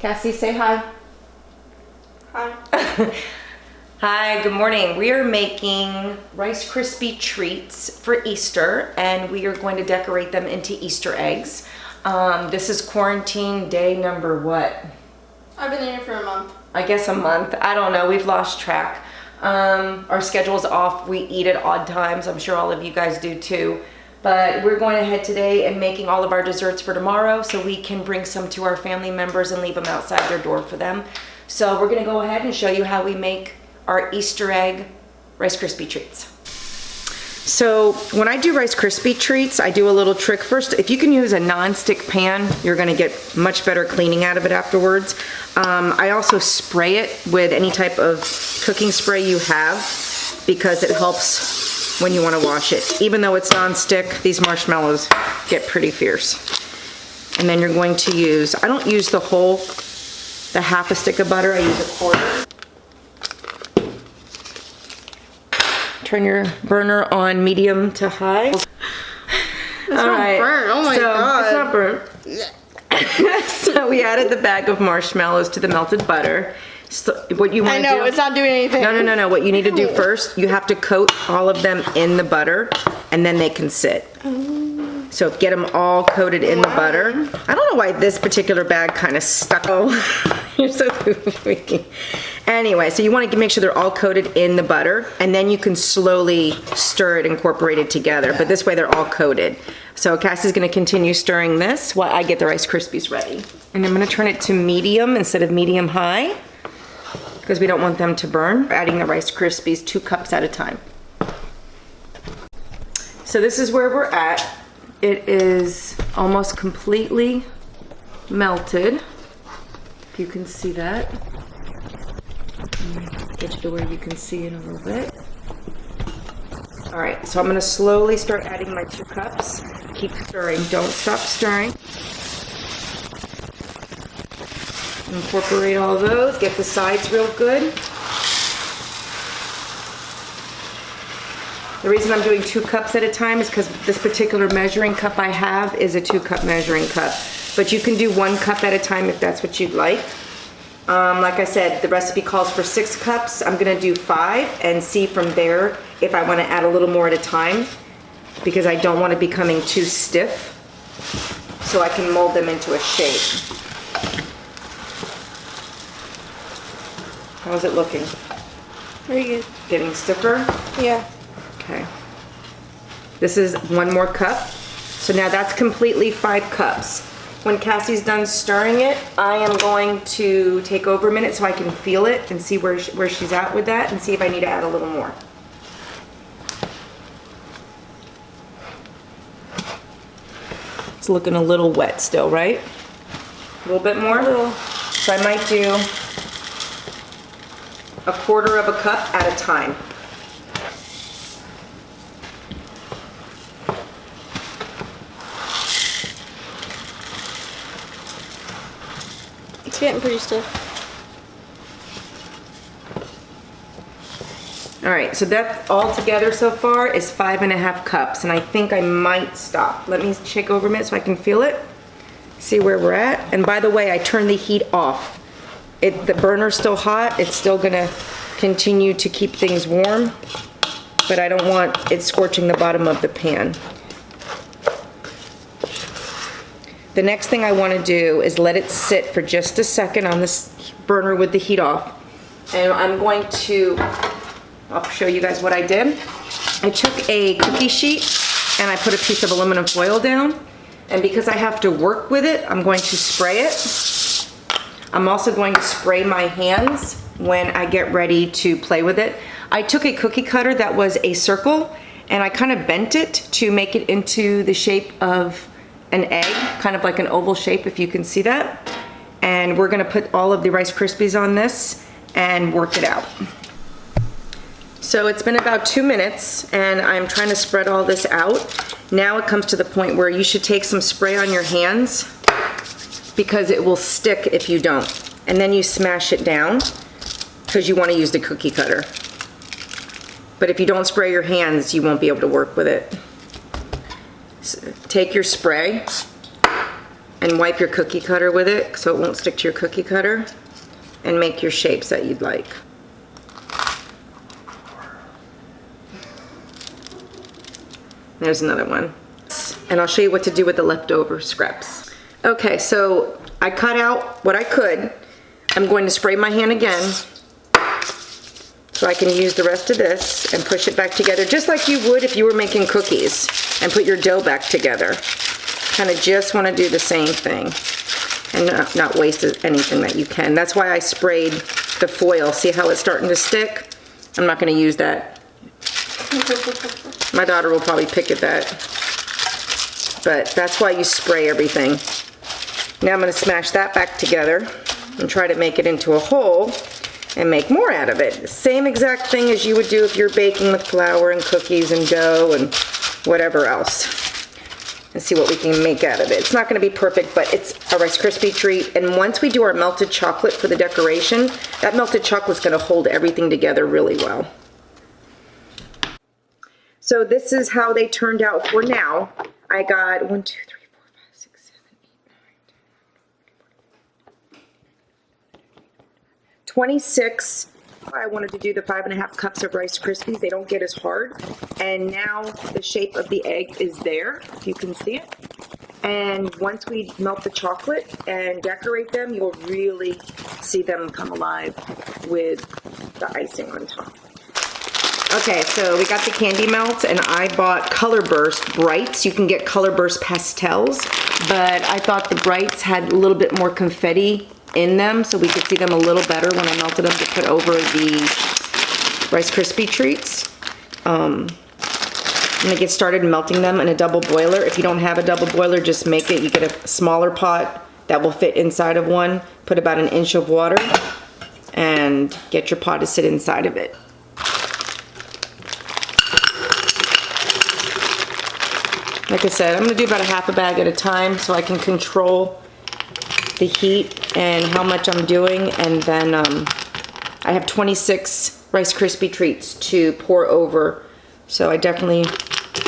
Cassie, say hi. Hi. Hi, good morning. We are making Rice Krispie treats for Easter, and we are going to decorate them into Easter eggs. This is quarantine day number what? I've been here for a month. I guess a month. I don't know. We've lost track. Our schedule's off. We eat at odd times. I'm sure all of you guys do too. But we're going ahead today and making all of our desserts for tomorrow so we can bring some to our family members and leave them outside their door for them. So we're gonna go ahead and show you how we make our Easter egg Rice Krispie treats. So when I do Rice Krispie treats, I do a little trick first. If you can use a non-stick pan, you're gonna get much better cleaning out of it afterwards. I also spray it with any type of cooking spray you have because it helps when you want to wash it. Even though it's non-stick, these marshmallows get pretty fierce. And then you're going to use, I don't use the half a stick of butter, I use a quarter. Turn your burner on medium to high. It's not burnt, oh my God. It's not burnt. So we added the bag of marshmallows to the melted butter. So what you want to do? I know, it's not doing anything. No. What you need to do first, you have to coat all of them in the butter, and then they can sit. So get them all coated in the butter. I don't know why this particular bag kind of stuck. Oh, you're so goofy. Anyway, so you want to make sure they're all coated in the butter, and then you can slowly stir it, incorporate it together. But this way they're all coated. So Cassie's going to continue stirring this while I get the Rice Krispies ready. And I'm going to turn it to medium instead of medium high, because we don't want them to burn. We're adding the Rice Krispies 2 cups at a time. So this is where we're at. It is almost completely melted. If you can see that. Get you to where you can see it a little bit. All right, so I'm gonna slowly start adding my 2 cups. Keep stirring, don't stop stirring. Incorporate all those, get the sides real good. The reason I'm doing 2 cups at a time is because this particular measuring cup I have is a 2-cup measuring cup. But you can do 1 cup at a time if that's what you'd like. Like I said, the recipe calls for 6 cups. I'm gonna do 5 and see from there if I wanna add a little more at a time, because I don't want it becoming too stiff, so I can mold them into a shape. How's it looking? Very good. Getting stiffer? Yeah. Okay. This is 1 more cup. So now that's completely 5 cups. When Cassie's done stirring it, I am going to take over a minute so I can feel it and see where she's at with that and see if I need to add a little more. It's looking a little wet still, right? A little bit more? A little. So I might do 1/4 cup at a time. It's getting pretty stiff. All right, so that all together so far is 5½ cups, and I think I might stop. Let me shake over a minute so I can feel it, see where we're at. And by the way, I turned the heat off. The burner's still hot. It's still gonna continue to keep things warm, but I don't want it scorching the bottom of the pan. The next thing I want to do is let it sit for just a second on this burner with the heat off. And I'm going to, I'll show you guys what I did. I took a cookie sheet and I put a piece of aluminum foil down. And because I have to work with it, I'm going to spray it. I'm also going to spray my hands when I get ready to play with it. I took a cookie cutter that was a circle and I kind of bent it to make it into the shape of an egg, kind of like an oval shape, if you can see that. And we're gonna put all of the Rice Krispies on this and work it out. So it's been about 2 minutes and I'm trying to spread all this out. Now it comes to the point where you should take some spray on your hands because it will stick if you don't. And then you smash it down because you want to use the cookie cutter. But if you don't spray your hands, you won't be able to work with it. So take your spray and wipe your cookie cutter with it so it won't stick to your cookie cutter, and make your shapes that you'd like. There's another one. And I'll show you what to do with the leftover scraps. Okay, so I cut out what I could. I'm going to spray my hand again so I can use the rest of this and push it back together just like you would if you were making cookies and put your dough back together. Kind of just want to do the same thing and not waste anything that you can. That's why I sprayed the foil. See how it's starting to stick? I'm not going to use that. My daughter will probably pick at that. But that's why you spray everything. Now I'm going to smash that back together and try to make it into a hole and make more out of it. Same exact thing as you would do if you're baking with flour and cookies and dough and whatever else. And see what we can make out of it. It's not going to be perfect, but it's a Rice Krispie treat. And once we do our melted chocolate for the decoration, that melted chocolate is going to hold everything together really well. So this is how they turned out for now. I got 1, 2, 3, 4, 5, 6, 7, 8, 9, 26. I wanted to do the 5½ cups of Rice Krispies. They don't get as hard. And now the shape of the egg is there, if you can see it. And once we melt the chocolate and decorate them, you'll really see them come alive with the icing on top. Okay, so we got the candy melts, and I bought Color Burst Brights. You can get Color Burst Pastels, but I thought the Brights had a little bit more confetti in them, so we could see them a little better when I melted them to put over the Rice Krispie treats. I'm gonna get started melting them in a double boiler. If you don't have a double boiler, just make it. You get a smaller pot that will fit inside of one. Put about 1 inch of water and get your pot to sit inside of it. Like I said, I'm gonna do about a ½ bag at a time so I can control the heat and how much I'm doing. And then I have 26 Rice Krispie treats to pour over. So I definitely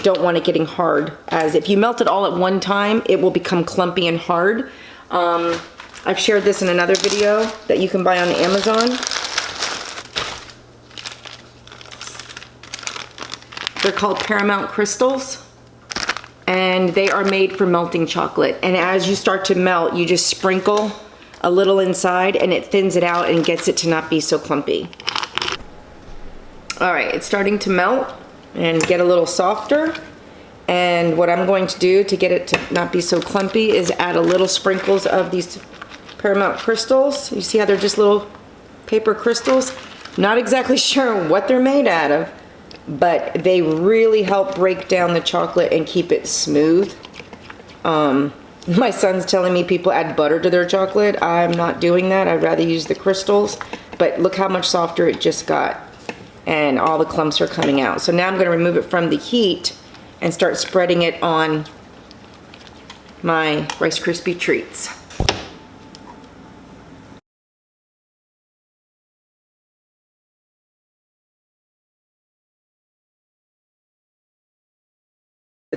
don't want it getting hard, as if you melt it all at one time, it will become clumpy and hard. I've shared this in another video that you can buy on Amazon. They're called Paramount Crystals, and they are made for melting chocolate. And as you start to melt, you just sprinkle a little inside and it thins it out and gets it to not be so clumpy. All right, it's starting to melt and get a little softer. And what I'm going to do to get it to not be so clumpy is add a little sprinkles of these Paramount crystals. You see how they're just little paper crystals? Not exactly sure what they're made out of, but they really help break down the chocolate and keep it smooth. My son's telling me people add butter to their chocolate. I'm not doing that. I'd rather use the crystals, but look how much softer it just got. And all the clumps are coming out. So now I'm going to remove it from the heat and start spreading it on my Rice Krispie treats.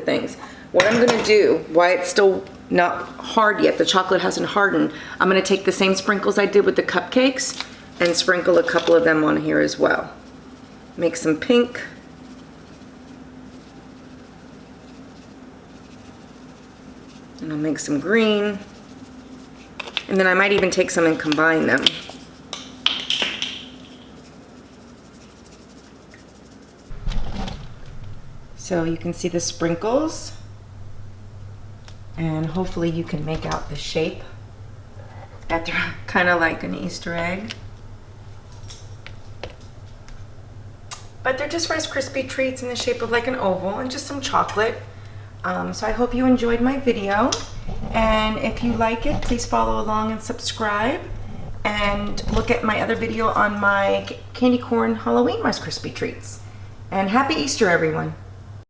Things. What I'm going to do, why it's still not hard yet, the chocolate hasn't hardened, I'm going to take the same sprinkles I did with the cupcakes and sprinkle a couple of them on here as well. Make some pink. And I'll make some green. And then I might even take some and combine them. So you can see the sprinkles. And hopefully you can make out the shape. That they're kind of like an Easter egg. But they're just Rice Krispie treats in the shape of like an oval and just some chocolate. So I hope you enjoyed my video. And if you like it, please follow along and subscribe. And look at my other video on my candy corn Halloween Rice Krispie treats. And happy Easter, everyone.